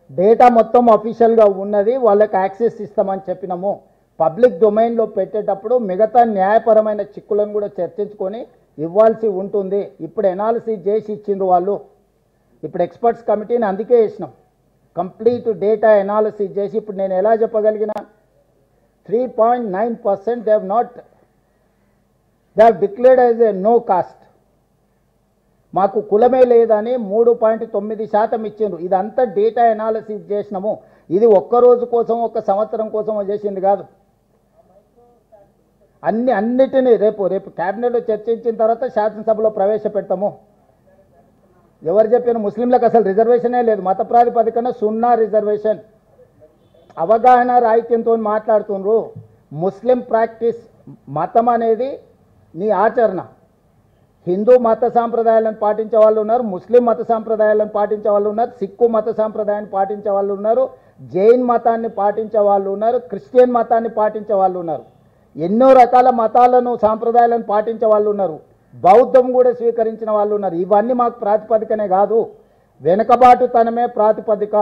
Data మొత్తం అఫీషియల్గా ఉన్నది, వాళ్ళకి యాక్సెస్ ఇస్తామని చెప్పినాము. పబ్లిక్ డొమైన్లో పెట్టేటప్పుడు మిగతా న్యాయపరమైన చిక్కులను కూడా చర్చించుకొని ఇవ్వాల్సి ఉంటుంది. ఇప్పుడు ఎనాలిసిస్ చేసి ఇచ్చిండ్రు వాళ్ళు. ఇప్పుడు ఎక్స్పర్ట్స్ కమిటీని అందుకే వేసినాం. కంప్లీట్ డేటా ఎనాలిసిస్ చేసి ఇప్పుడు నేను ఎలా చెప్పగలిగిన 3.9% they have declared as a no caste. మాకు కులమే లేదని 3.9% ఇచ్చిండ్రు. ఇదంతా డేటా ఎనాలిసిస్ చేసినాము. ఇది ఒక్కరోజు కోసం ఒక సంవత్సరం కోసం చేసింది కాదు. అన్నిటినీ రేపు క్యాబినెట్లో చర్చించిన తర్వాత శాసనసభలో ప్రవేశపెడతాము. ఎవరు చెప్పిన ముస్లింలకు అసలు రిజర్వేషనే లేదు, మత ప్రాతిపదికన 0 రిజర్వేషన్. అవగాహన రాహిత్యంతో మాట్లాడుతుండ్రు. ముస్లిం ప్రాక్టీస్ మతం అనేది నీ ఆచరణ. హిందూ మత సాంప్రదాయాలను పాటించే వాళ్ళు ఉన్నారు, ముస్లిం మత సాంప్రదాయాలను పాటించే వాళ్ళు ఉన్నారు, సిక్కు మత సాంప్రదాయాన్ని పాటించే వాళ్ళు ఉన్నారు, జైన్ మతాన్ని పాటించే వాళ్ళు ఉన్నారు, క్రిస్టియన్ మతాన్ని పాటించే వాళ్ళు ఉన్నారు, ఎన్నో రకాల మతాలను సాంప్రదాయాలను పాటించే వాళ్ళు ఉన్నారు, బౌద్ధం కూడా స్వీకరించిన వాళ్ళు ఉన్నారు. ఇవన్నీ మాకు ప్రాతిపదికనే కాదు, వెనుకబాటుతనమే ప్రాతిపదిక.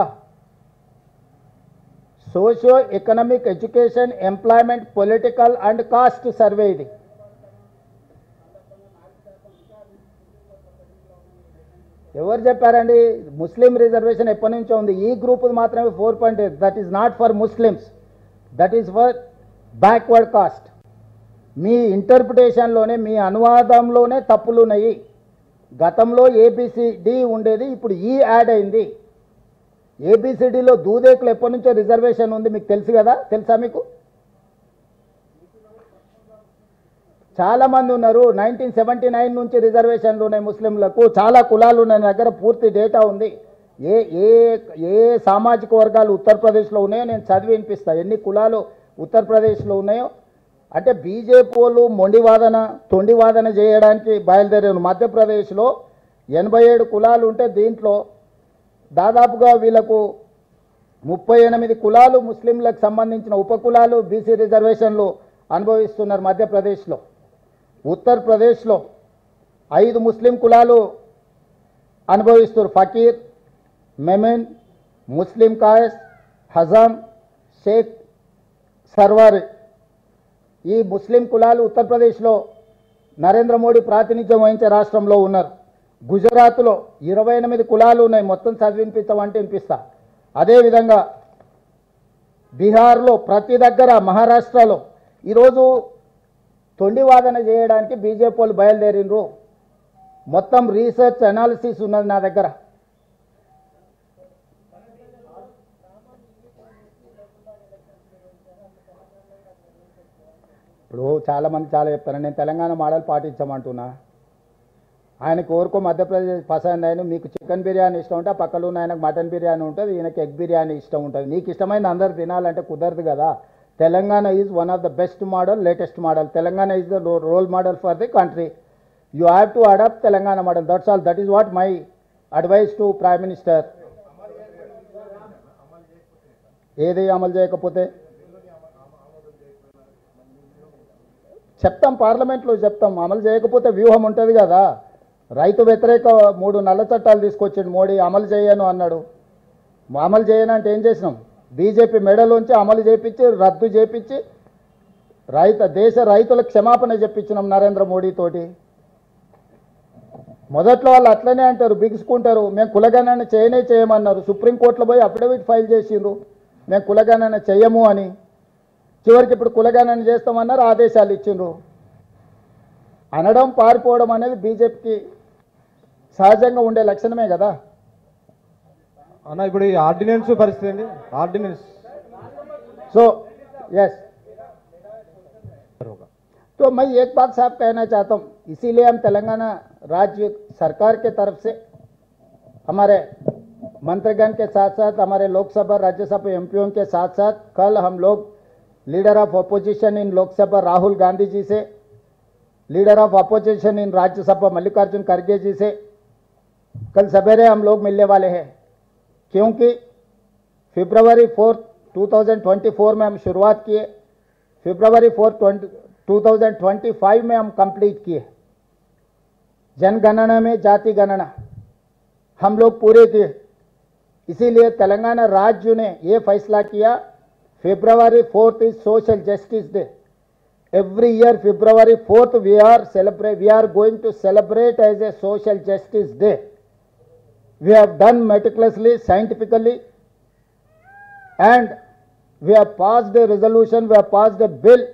Socio economic, education, employment, political and caste survey ఇది. ఎవరు చెప్పారండి? ముస్లిం రిజర్వేషన్ ఎప్పటి నుంచో ఉంది. ఈ గ్రూప్ మాత్రమే 4.8. That is not for Muslims, that is for backward caste. మీ ఇంటర్ప్రిటేషన్లోనే, మీ అనువాదంలోనే తప్పులు ఉన్నాయి. గతంలో ఏబిసిడి ఉండేది, ఇప్పుడు ఈ యాడ్ అయింది. ఏబిసిడిలో దూదేకులు ఎప్పటి నుంచో రిజర్వేషన్ ఉంది, మీకు తెలుసు కదా? తెలుసా మీకు? చాలామంది ఉన్నారు. 1979 నుంచి రిజర్వేషన్లు ఉన్నాయి ముస్లింలకు. చాలా కులాలు ఉన్నాయి, నా దగ్గర పూర్తి డేటా ఉంది. ఏ ఏ ఏ సామాజిక వర్గాలు ఉత్తరప్రదేశ్లో ఉన్నాయో నేను చదివి వినిపిస్తాను, ఎన్ని కులాలు ఉత్తరప్రదేశ్లో ఉన్నాయో. అంటే బీజేపీ వాళ్ళు తొండివాదన చేయడానికి బయలుదేరారు. మధ్యప్రదేశ్లో 87 కులాలు ఉంటే దీంట్లో దాదాపుగా వీళ్ళకు 38 కులాలు ముస్లింలకు సంబంధించిన ఉపకులాలు బీసీ రిజర్వేషన్లు అనుభవిస్తున్నారు మధ్యప్రదేశ్లో. ఉత్తరప్రదేశ్లో 5 ముస్లిం కులాలు అనుభవిస్తున్నారు. ఫకీర్, మెమెన్, ముస్లిం కాయస్, హజాం, షేక్, సర్వార్. ఈ ముస్లిం కులాలు ఉత్తరప్రదేశ్లో నరేంద్ర మోడీ ప్రాతినిధ్యం వహించే రాష్ట్రంలో ఉన్నారు. గుజరాత్లో 28 కులాలు ఉన్నాయి. మొత్తం చదివినిపిస్తామంటే వినిపిస్తా. అదేవిధంగా బీహార్లో ప్రతి దగ్గర, మహారాష్ట్రలో ఈరోజు తొండివాదన చేయడానికి బీజేపీ వాళ్ళు బయలుదేరిండ్రు. మొత్తం రీసెర్చ్ అనాలిసిస్ ఉన్నది నా దగ్గర. ఇప్పుడు చాలామంది చాలా చెప్తారు, నేను తెలంగాణ మోడల్ పాటించమంటున్నా. ఆయనకు కోరుకో మధ్యప్రదేశ్ పసంద్ అయిన, మీకు చికెన్ బిర్యానీ ఇష్టం ఉంటే ఆ పక్కలో ఉన్న ఆయనకు మటన్ బిర్యానీ ఉంటుంది, ఈయనకి ఎగ్ బిర్యానీ ఇష్టం ఉంటుంది. నీకు ఇష్టమైంది అందరు తినాలంటే కుదరదు కదా. Telangana is one of the best model, latest model. Telangana is the role model for the country. You have to adapt Telangana model. That's all. That is what my advice to prime minister. ఏది అమలు చేయకపోతే చెప్తాం, పార్లమెంట్లో చెప్తాం. అమలు చేయకపోతే వ్యూహం ఉంటుంది కదా. రైతు వ్యతిరేక 3 నల్ల చట్టాలు తీసుకొచ్చాడు మోడీ, అమలు చేయను అన్నాడు. అమలు చేయనంటే ఏం చేసినాం? బీజేపీ మెడలోంచి అమలు చేయించి, రద్దు చేయించి, దేశ రైతులకు క్షమాపణ చెప్పించినాం నరేంద్ర మోడీతోటి. మొదట్లో వాళ్ళు అట్లనే అంటారు, బిగుసుకుంటారు. మేము కులగణన చేయమన్నారు. సుప్రీంకోర్టులో పోయి అఫిడవిట్ ఫైల్ చేసిండ్రు, మేము కులగణన చేయము అని. చివరికి ఇప్పుడు కులగణన చేస్తామన్నారు, ఆదేశాలు ఇచ్చిండ్రు. అనడం, పారిపోవడం అనేది బీజేపీకి సహజంగా ఉండే లక్షణమే కదా అన్న. ఇప్పుడు ఈ ఆర్డినెన్స్ పరిస్థితి అండి, ఆర్డినెన్స్. సో यस, तो मैं एक बात साहब कहना चाहता हूँ. इसीलिए हम तेलंगाना राज्य सरकार के तरफ से हमारे मंत्रीगण के साथ साथ हमारे लोकसभा राज्यसभा एमपीओं के साथ साथ कल हम लोग leader of opposition in Lok Sabha Rahul Gandhi ji से, leader of opposition in Rajya Sabha Mallikarjun खड़गे जी से कल सवेरे हम लोग मिलने वाले हैं. क्योंकि फरवरी 4, 2024 में हम शुरुआत किए, फरवरी 4, 2025 में हम कंप्लीट किए. जनगणना में जाति गणना हम लोग पूरे किए. इसीलिए तेलंगाना राज्य ने ये फैसला किया, February 4th is Social Justice Day. Every year February 4th we are going to celebrate as a Social Justice Day. We have done meticulously, scientifically, and we have passed a resolution, we have passed a bill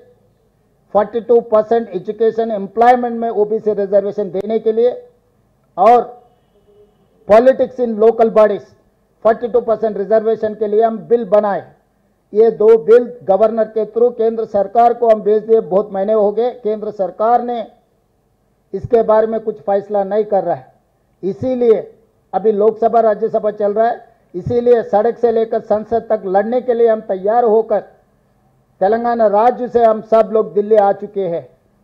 42% education employment में OBC reservation देने के लिए, और politics in local bodies 42% reservation के लिए हम bill बनाए। ये दो बिल गवर्नर के थ्रू केंद्र सरकार को हम भेज दिए, बहुत महीने हो गए, केंद्र सरकार ने इसके बारे में कुछ फैसला नहीं कर रहा है। इसीलिए अभी लोकसभा राज्यसभा चल रहा है, इसीलिए सड़क से लेकर संसद तक लड़ने के लिए हम तैयार होकर तेलंगाना राज्य से हम सब लोग दिल्ली आ चुके हैं।